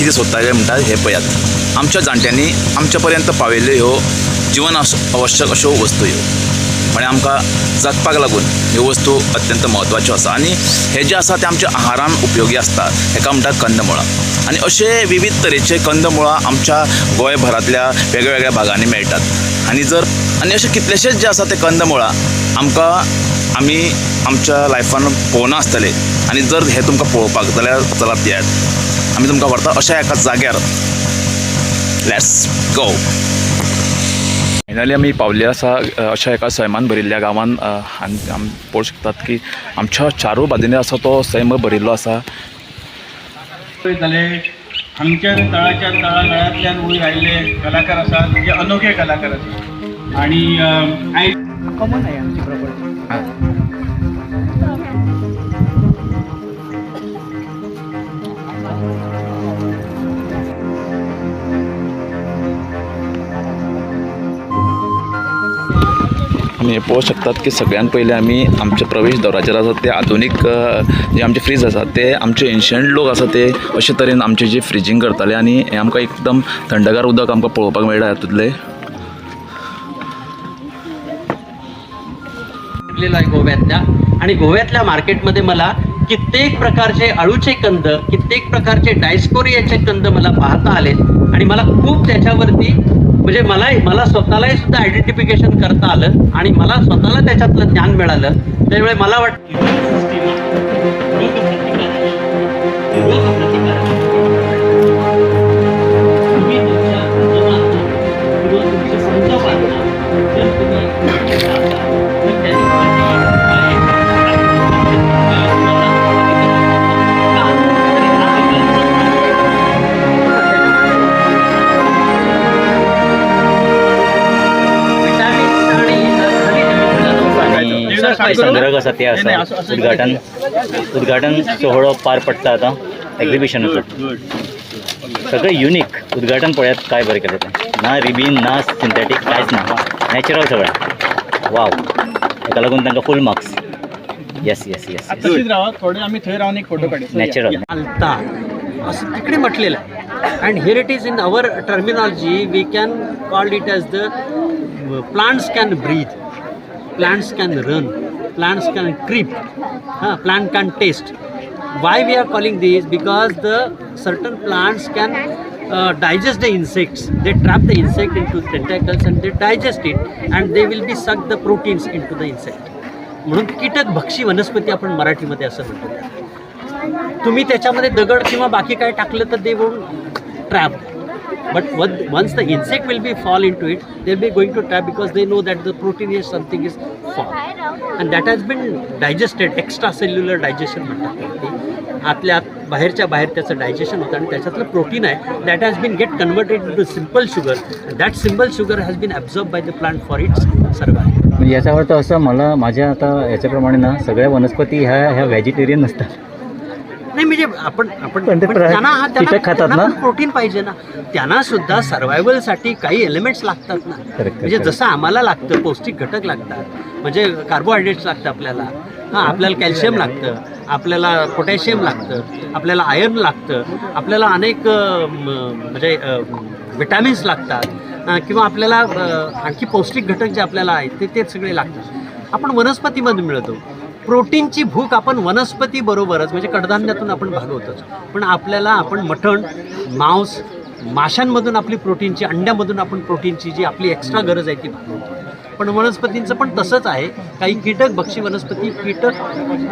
कितें सोदताले म्हणटा हे पळयात. आमच्या जाणट्यांनी आमच्या पर्यंत पावयल्यो ह्यो जीवन आवश्यक अश्यो वस्तू ह्यो, म्हळ्यार आमकां जगपाक लागून ह्यो वस्तू अत्यंत म्हत्वाच्यो आसा. आनी हे जे आसा ते आमच्या आहारान उपयोगी आसता, हेका म्हणटात कंदमुळां. आनी अशे विविध तरेचे कंदमुळां आमच्या गोंयभरांतल्या वेगळ्या वेगळ्या भागांनी मेळटात. आनी अशे कितलेशेच जे आसा ते कंदमुळां आमी आमच्या लायफान पळोवना आसतले. आनी जर हे तुमकां पळोवपाक जाल्यार चलात येयात, आमी तुमकां व्हरता अशा एका जाग्यार. Let's go. फायनली आमी पावल्ले आसा अशा एका सैमान भरिल्ल्या गांवान. आनी आमी पळोवंक शकतात की आमच्या चारूय बाजूनी आसा तो सैम भरिल्लो आसा. जाले आमच्या तळाच्या तळागाळांतल्यान वयर आयिल्ले कलाकार आसात, म्हणजे अनोखे कलाकार आसात. आणि आयज कॉमन आहे आमची प्रॉपर्टी. आमी पळोवंक शकतात की सगळ्यान पयलीं आमी आमच्या प्रवेशद्वाराचेर आसा ते आधुनीक जे आमचे फ्रीज आसा ते आमचे एन्शंट लोक आसा ते अशे तरेन आमचे जे फ्रिजींग करताले. आनी हे आमकां एकदम थंडगार उदक आमकां पळोवपाक मेळटा हातूंतले. गोव्यातल्या आणि गोव्यातल्या मार्केटमध्ये मला कित्येक प्रकारचे अळूचे कंद, कित्येक प्रकारचे डायस्कोरियाचे कंद मला पाहता आले. आणि मला खूप त्याच्यावरती म्हणजे मला स्वतःलाही सुद्धा आयडेंटिफिकेशन करता आलं आणि मला स्वतःला त्याच्यातलं ज्ञान मिळालं. त्यामुळे मला वाटतं संदर्भ आसा ते आसा. उद्घाटन सोहळो पार पडटा आतां एक्झिबिशनाचो. सगळें युनीक उद्घाटन पळयात काय बरें केलें तें. ना रिबीन ना सिंथेटीक कांयच ना, नॅचरल सगळें. वाव, हेका लागून तांकां फूल मार्क्स. येस येस येस थोडे आम्ही थंय रावन एक फोटो काढू. नॅचरल. आलता असं तिकडे म्हटलेलं आहे. And here it is in our terminology we can called it as the plants can breathe, plants can run, plants can creep, plant can taste. Why we are calling these? Because the certain plants can digest the insects. They trap the insect into tentacles and they digest it and they will be suck the proteins into the insect. म्हणून कीटक भक्षी वनस्पती आपण मराठीमध्ये असं म्हणतो. तुम्ही त्याच्यामध्ये दगड किंवा बाकी काय टाकलं तर they won't trap. But once the insect will be fall into it, they'll be going to trap because they know that the protein is something is fall, and that has been digested. Extracellular digestion म्हणतात. आपल्या बाहेरच्या बाहेर त्याचं digestion होतं आणि त्याच्यातलं protein आहे that has been get converted into simple sugar. That simple sugar has been absorbed by the plant for its survival. याचा अर्थ असं मला माझ्या आता याच्याप्रमाणे ना सगळ्या वनस्पती ह्या व्हेजिटेरियन नसतात. नाही म्हणजे आपण त्यांना प्रोटीन पाहिजे ना. त्यांना सुद्धा सर्वायवलसाठी काही एलिमेंट्स लागतात ना. म्हणजे जसं आम्हाला लागतं, पौष्टिक घटक लागतात, म्हणजे कार्बोहायड्रेट्स लागतं आपल्याला. आपल्याला कॅल्शियम लागतं, आपल्याला पोटॅशियम लागतं, आपल्याला आयर्न लागतं, आपल्याला अनेक म्हणजे विटॅमिन्स लागतात किंवा आपल्याला आणखी पौष्टिक घटक जे आपल्याला आहेत ते सगळे लागतात. आपण वनस्पतीमधून मिळतो. प्रोटीनची भूक आपण वनस्पतीबरोबरच म्हणजे कडधान्यातून आपण भागवतोच. पण आपण मटण, मांस, माशांमधून आपली प्रोटीनची, अंड्यामधून आपण प्रोटीनची जी आपली एक्स्ट्रा गरज आहे ती भागवतो. पण वनस्पतींचं पण तसंच आहे. काही कीटक भक्षी वनस्पती कीटक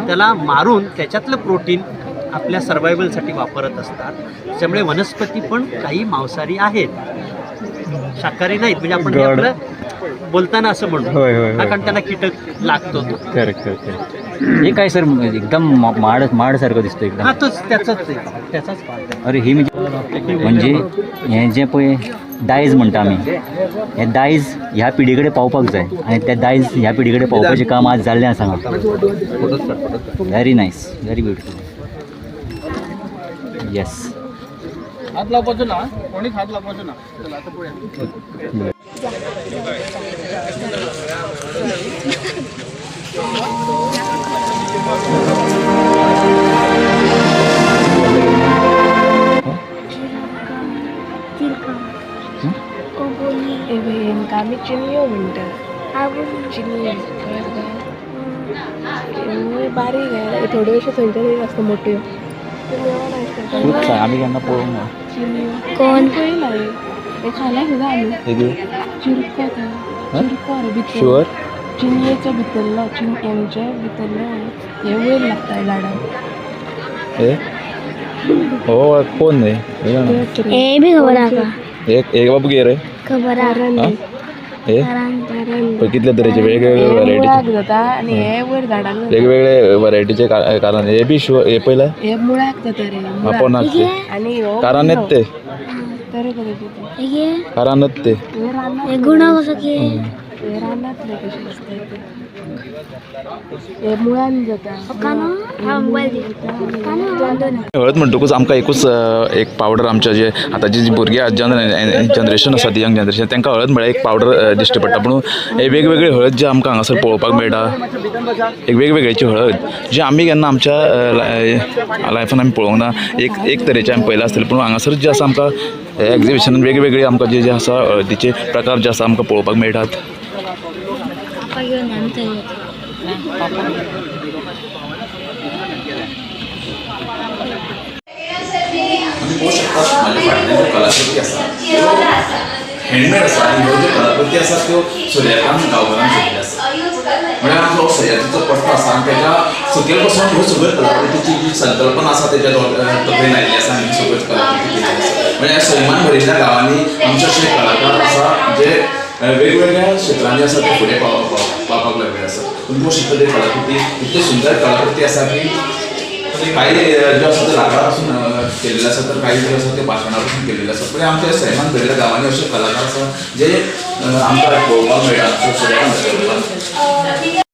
त्याला मारून त्याच्यातलं प्रोटीन आपल्या सर्वायवलसाठी वापरत असतात. त्याच्यामुळे वनस्पती पण काही मांसाहारी आहेत, शाकाहारी नाहीत. म्हणजे आपण हे आपलं बोलताना असं म्हणतो कारण त्यांना कीटक लागतो. हे काय सर एकदम माड सारखं दिसतं एकदम. हा तोच त्याचाच पार्ट. अरे ही म्हणजे हे जे पळय दायज म्हणटा आमी, हे दायज ह्या पिढी कडेन पावपाक जाय आनी त्या दायज ह्या पिढी कडेन पावपाचें काम आज जाल्लें आसा हांगा. Very nice, very beautiful. Yes. हात लावपाचो ना, कोणीच हात लावपाचो ना. चला आता पुढे. चिनियो म्हणटात चिनियो बारीक आहे थोड्यो अश्यो थंयच्या आसता मोठ्यो आम्ही केन्ना पळोवंक ना कोण पळयला हे खाल्या सुद्धा आमी चिरको रे भितर शुअर चिनयेचो भितरलो चिनयेचे भितरलो हे वयर लागता लाडाक हो कोण नाही ए भी खबर आका एक बाबू घे रे खबर आका हे कितल्या तरेचे वेगवेगळे व्हरायटीचे जाता आणि हे वयर झाडाक वेगवेगळे व्हरायटीचे कारण हे बी हे पहिला हे मुळाक जाता रे आपण असते आणि हो कारण आहेत ते तरेतरेचे कारण आहेत ते हे रानात हे गुण कसं की हे रानातले कशे असतात हे मुळान जाता कानो हा मोबाईल दे कानो हळद म्हणटकूच आमकां एकूच एक पावडर आमच्या जे आतांची जी भुरगीं जनरेशन आसा ती यंग जनरेशन तांकां हळद म्हळ्यार एक पावडर दिश्टी पडटा पूण हे वेगवेगळी हळद जी आमकां हांगासर पळोवपाक मेळटा एक वेगवेगळीची हळद जी आमी केन्ना आमच्या लायफान आमी पळोवंक ना एक तरेचे आमी पळयला आसतलें पूण हांगासर जे आसा आमकां एग्जिबिशनान वेगवेगळी आमकां जे आसा हळदीचे प्रकार जे आसा आमकां पळोवपाक मेळटात आपा घेऊन आमचं पळोवंक शकतात म्हाज्या फाटल्यान ज्यो कलाकृती आसा हँडमेड आसा आनी ह्यो ज्यो कलाकृती आसा त्यो सूर्यकांत गांवकारान केल्ल्यो आसा म्हळ्यार जो सह्याद्रीचो पट्टो आसा आनी तेच्या सकयल पासून ह्यो सगळ्यो कलाकृतीची जी संकल्पना आसा तेच्या तकलेन आयिल्ली आसा आनी सगळ्यो कलाकृती केल्ल्यो आसा म्हळ्यार सैमान भरिल्ल्या गांवांनी आमचे अशे कलाकार आसा जे वेगवेगळ्या क्षेत्रांनी आसा ते फुडें पावपाक लागले आसा तुमी पळोवंक शकता ते कलाकृती इतली सुंदर कलाकृती आसा की काही ज्यो आसा ते लाकडा पासून केलेले आसा तर काही ज्यो आसा ते भाशणा पासून केलेले आसा पण आमच्या सैमान भरिल्ल्या गांवांनी अशे कलाकार आसा जे आमकां पळोवपाक मेळटा सूर्यकांत गांवकारान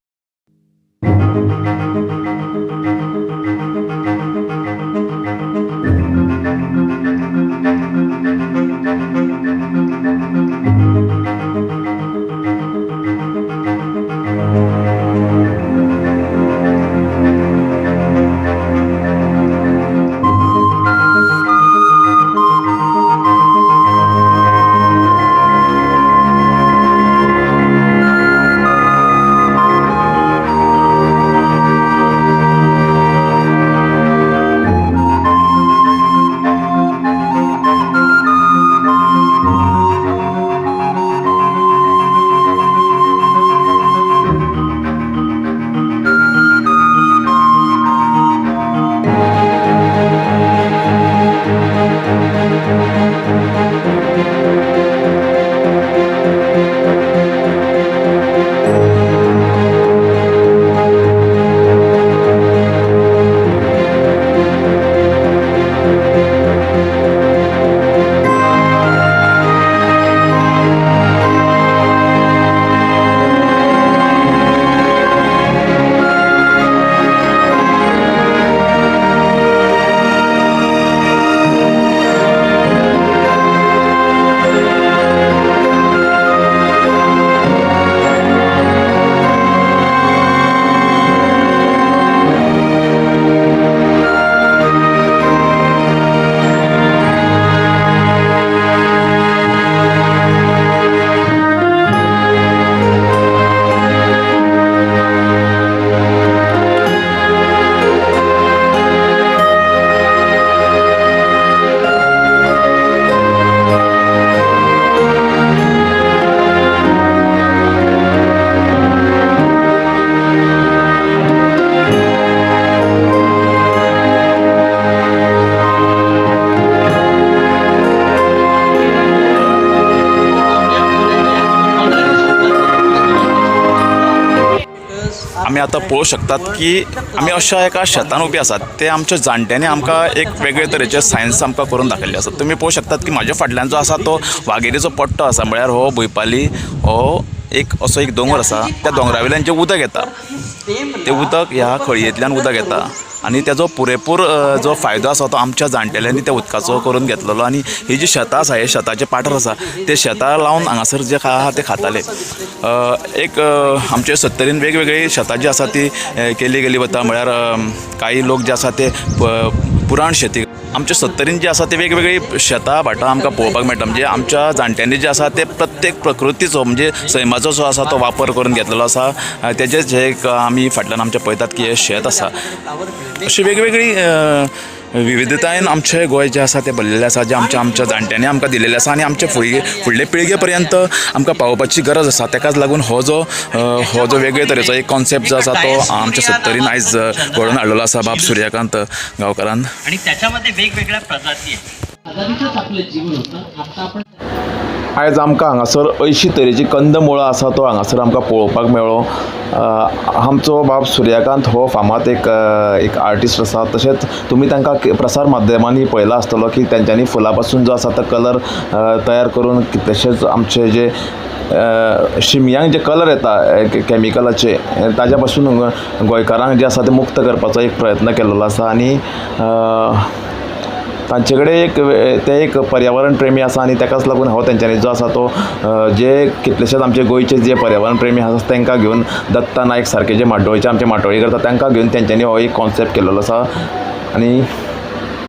आमी आतां पळोवंक शकतात की आमी अशा एका शेतान उबी आसात ते आमच्या जाणट्यांनी आमकां एक वेगळे तरेचे सायन्स आमकां करून दाखयल्ले आसात तुमी पळोवंक शकतात की म्हाज्या फाटल्यान जो आसा तो वाघेरीचो पट्टो आसा म्हळ्यार हो भुयपाली हो एक असो एक दोंगर आसा त्या दोंगरा वयल्यान जें उदक येता तें उदक ह्या खळयेंतल्यान उदक येता आनी तेजो पुरेपूर जो फायदो आसा तो आमच्या जाणटेल्यांनी त्या उदकाचो करून घेतलेलो आनी ही जी शेतां आसा हे शेताचे पाटर आसा ते शेतां लावन हांगासर जे आहा ते खाताले एक आमचे सत्तरीन वेगवेगळी शेतां जी आसा ती केली गेली वता म्हळ्यार काही लोक जे आसा ते पुराण शेती आमच्या सत्तरीन जे आसा ते वेगवेगळी शेतां भाटां आमकां पळोवपाक मेळटा. म्हणजे आमच्या जाणट्यांनी जे आसा ते प्रत्येक प्रकृतीचो म्हणजे सैमाचो जो आसा तो वापर करून घेतलेलो आसा. तेजेच जे एक आमी फाटल्यान आमच्या पळयतात की हे शेत आसा. अशी वेगवेगळी विविधतायेन आमचें गोंय जें आसा तें भरलेलें आसा, जें आमच्या जाणट्यांनी आमकां दिलेलें आसा आनी आमचे फुडले पिळगे पर्यंत आमकां पावोवपाची गरज आसा. तेकाच लागून हो जो वेगळे तरेचो एक कॉन्सेप्ट जो आसा तो आमच्या सत्तरीन आयज घडोवन हाडलेलो आसा बाब सूर्यकांत गांवकारान. आणि त्याच्यामध्ये वेगवेगळ्या प्रजाती आहेत. आजादीचंच आपलं जीवन होतं. आता आपण आयज आमकां हांगासर 80 तरेची कंदमुळां आसा तो हांगासर आमकां पळोवपाक मेळ्ळो. आमचो बाब सूर्यकांत हो फामाद एक आर्टिस्ट आसा. तशेंच तुमी तांकां प्रसार माध्यमांनी पळयला आसतलो की तेंच्यांनी फुलां पासून जो आसा तो कलर तयार करून, तशेंच आमचे जे शिमयांक जे कलर येता कॅमिकलाचे ताज्या पासून गोंयकारांक जे आसा ते मुक्त करपाचो एक प्रयत्न केल्लो आसा. आनी तांचे कडेन एक पर्यावरण प्रेमी आसा आनी ताकाच लागून हो तेंच्यांनी जो आसा तो जे कितलेशेच आमचे गोंयचे जे पर्यावरण प्रेमी आसा तांकां घेवन दत्ता नायक सारके जे माड्डोळेचे आमचे माटोळी करता तांकां घेवन तेंच्यांनी हो एक कॉन्सेप्ट केल्लो आसा. आनी